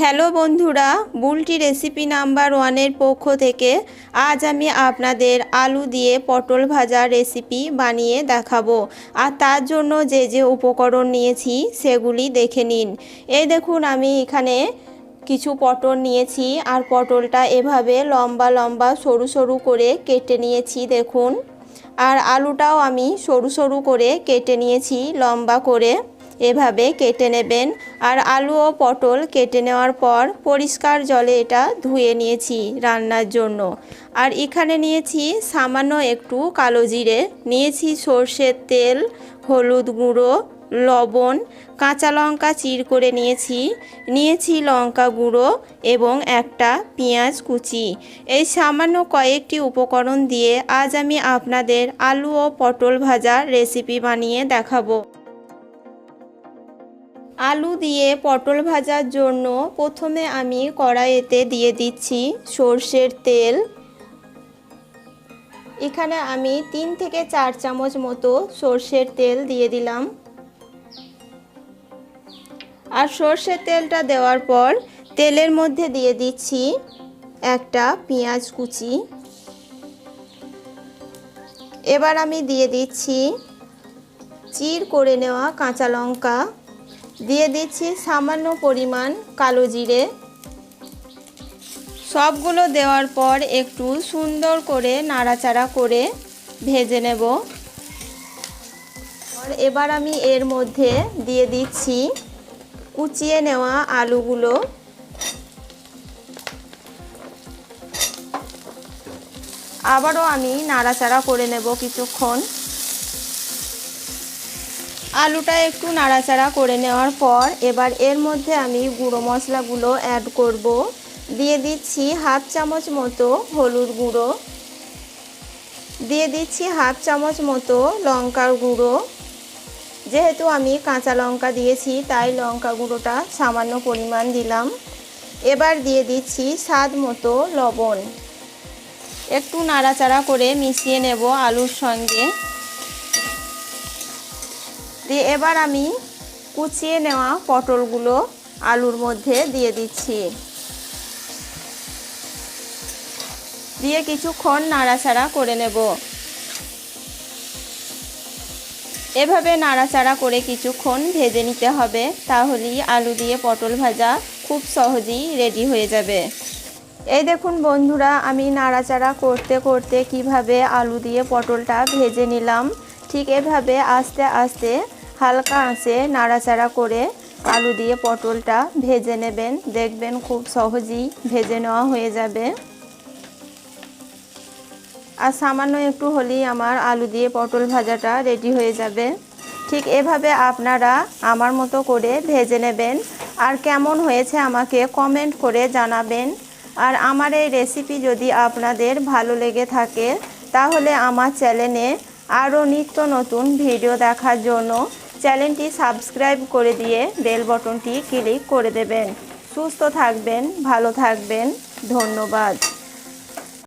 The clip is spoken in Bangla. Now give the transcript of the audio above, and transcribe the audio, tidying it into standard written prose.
হ্যালো বন্ধুরা, বুলটি রেসিপি নাম্বার 1-এর পক্ষ থেকে আজ আমি আপনাদের আলু দিয়ে পটল ভাজা রেসিপি বানিয়ে দেখাবো। আর তার জন্য যে যে উপকরণ নিয়েছি সেগুলি দেখে নিন। এই দেখুন, আমি এখানে কিছু পটল নিয়েছি আর পটলটা এভাবে লম্বা লম্বা সরু সরু করে কেটে নিয়েছি দেখুন। আর আলুটাও আমি সরু সরু করে কেটে নিয়েছি লম্বা করে, এভাবে কেটে নেবেন। আর আলু ও পটল কেটে নেওয়ার পর পরিষ্কার জলে এটা ধুয়ে নিয়েছি রান্নার জন্য। আর এখানে নিয়েছি সামান্য একটু কালো জিরে, নিয়েছি সর্ষের তেল, হলুদ গুঁড়ো, লবণ, কাঁচা লঙ্কা চির করে নিয়েছি লঙ্কা গুঁড়ো এবং একটা পেঁয়াজ কুচি। এই সামান্য কয়েকটি উপকরণ দিয়ে আজ আমি আপনাদের আলু ও পটল ভাজা রেসিপি বানিয়ে দেখাবো। আলু দিয়ে পটল ভাজার জন্য প্রথমে আমি কড়াইতে দিয়ে দিচ্ছি সর্ষের তেল। এখানে আমি 3 থেকে 4 চামচ মতো সর্ষের তেল দিয়ে দিলাম। আর সর্ষের তেলটা দেওয়ার পর তেলের মধ্যে দিয়ে দিচ্ছি একটা পেঁয়াজ কুচি। এবার আমি দিয়ে দিচ্ছি চির করে নেওয়া কাঁচা লঙ্কা, দিয়ে দিচ্ছি সামান্য পরিমাণ কালো জিরে। সবগুলো দেওয়ার পর একটু সুন্দর করে নাড়াচাড়া করে ভেজে নেব। আর এবার আমি এর মধ্যে দিয়ে দিচ্ছি কুচিয়ে নেওয়া আলুগুলো। আবারও আমি নাড়াচাড়া করে নেব কিছুক্ষণ। আলুটা একটু নাড়াচাড়া করে নেওয়ার পর এবার এর মধ্যে আমি গুঁড়ো মশলাগুলো অ্যাড করব। দিয়ে দিচ্ছি হাফ চামচ মতো হলুদ গুঁড়ো, দিয়ে দিচ্ছি হাফ চামচ মতো লঙ্কার গুঁড়ো। যেহেতু আমি কাঁচা লঙ্কা দিয়েছি তাই লঙ্কা গুঁড়োটা সামান্য পরিমাণ দিলাম। এবার দিয়ে দিচ্ছি স্বাদ মতো লবণ। একটু নাড়াচাড়া করে মিশিয়ে নেব আলুর সঙ্গে। দিয়ে এবার আমি কুচিয়ে নেওয়া পটলগুলো আলুর মধ্যে দিয়ে দিচ্ছি। দিয়ে কিছুক্ষণ নাড়াচাড়া করে নেব। এভাবে নাড়াচাড়া করে কিছুক্ষণ ভেজে নিতে হবে, তাহলেই আলু দিয়ে পটল ভাজা খুব সহজেই রেডি হয়ে যাবে। এই দেখুন বন্ধুরা, আমি নাড়াচাড়া করতে করতে কিভাবে আলু দিয়ে পটলটা ভেজে নিলাম। ঠিক এভাবে আস্তে আস্তে হালকা আঁচে নাড়াচাড়া করে আলু দিয়ে পটলটা ভেজে নেবেন, দেখবেন খুব সহজেই ভেজে নেওয়া হয়ে যাবে। আর সামান্য একটু হলেই আমার আলু দিয়ে পটল ভাজাটা রেডি হয়ে যাবে। ঠিক এভাবে আপনারা আমার মতো করে ভেজে নেবেন। আর কেমন হয়েছে আমাকে কমেন্ট করে জানাবেন। আর আমার এই রেসিপি যদি আপনাদের ভালো লেগে থাকে তাহলে আমার চ্যানেলে আরও নিত্য নতুন ভিডিও দেখার জন্য চ্যানেলটি সাবস্ক্রাইব করে দিয়ে বেল বাটনটি ক্লিক করে দেবেন। সুস্থ থাকবেন, ভালো থাকবেন, ধন্যবাদ।